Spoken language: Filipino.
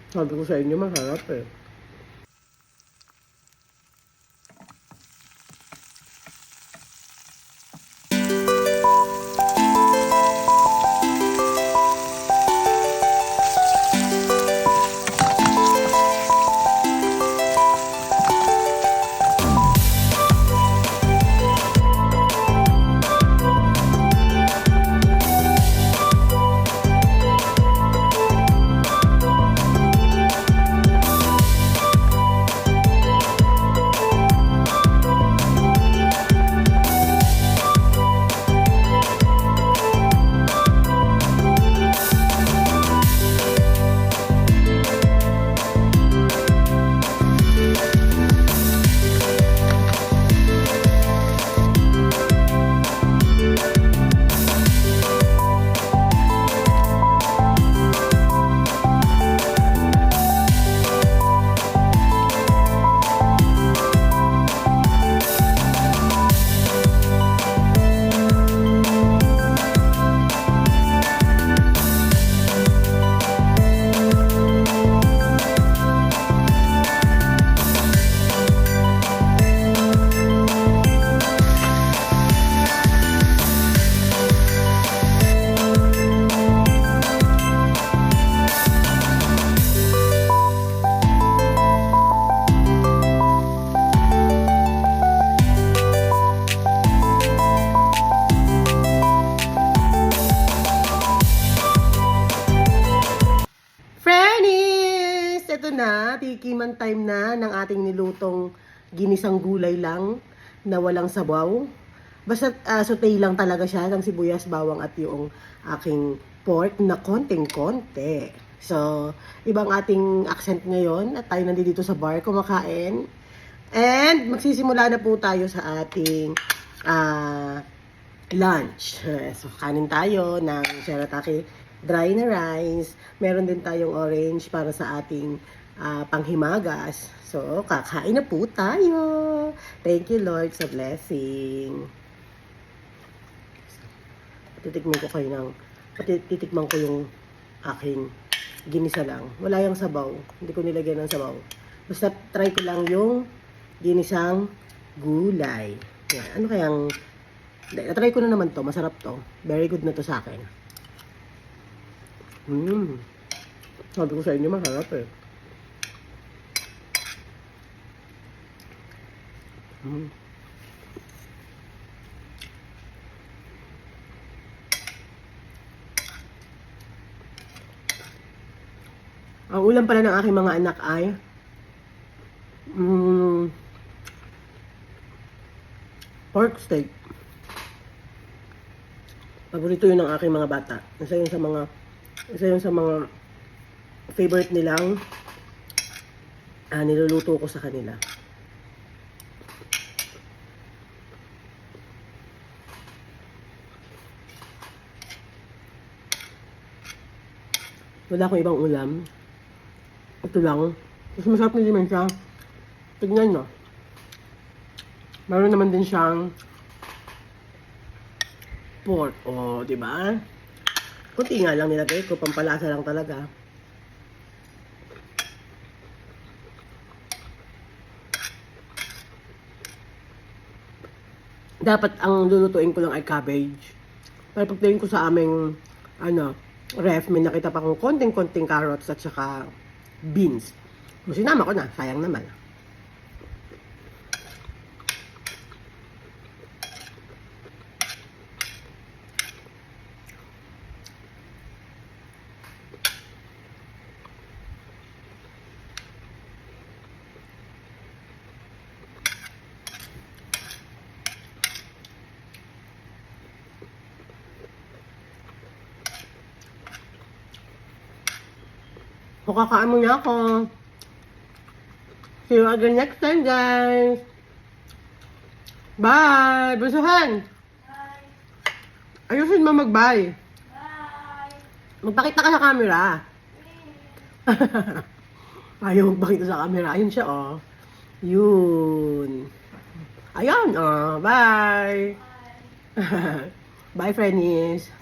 Sabi ko sa inyo, masarap eh. Ito na, tikiman time na ng ating nilutong ginisang gulay lang na walang sabaw. Basta sauté lang talaga siya ng sibuyas, bawang at yung aking pork na konting-konti. So, ibang ating accent ngayon at tayo nandito sa bar kumakain. And magsisimula na po tayo sa ating lunch. So, kanin tayo ng shirataki dry na rice. Meron din tayong orange para sa ating panghimagas. So, kakain na po tayo. Thank you, Lord, sa blessing. Titikman ko yung aking ginisa lang. Wala yung sabaw. Hindi ko nilagyan ng sabaw. Basta try ko lang yung ginisang gulay. Yan. Ano kayang... Na-try ko na naman to. Masarap to. Very good na to sa akin. Sabi ko sa inyo, masarap eh. Ang ulam pala ng aking mga anak ay pork steak. Paborito yun ng aking mga bata. Isa yun sa mga favorite nilang niluluto ko sa kanila. Wala akong ibang ulam. Ito lang. Kasi masarap na din siya. Tignan nyo. Meron naman din siyang pork. O, diba? Kunti nga lang nilagay ko, pampalasa lang talaga. Dapat ang lulutuin ko lang ay cabbage. Pero pagtingin ko sa aming ref, may nakita pa akong konting-konting carrots at saka beans. So, sinama ko na, sayang naman. So, kakain muna ako. See you again next time, guys. Bye! Busuhan! Bye! Ayusin mo mag-bye. Bye! Magpakita ka sa camera. Ayaw magpakita sa camera. Ayun siya, oh. Yun. Ayun, oh. Bye! Bye! Bye, friendies.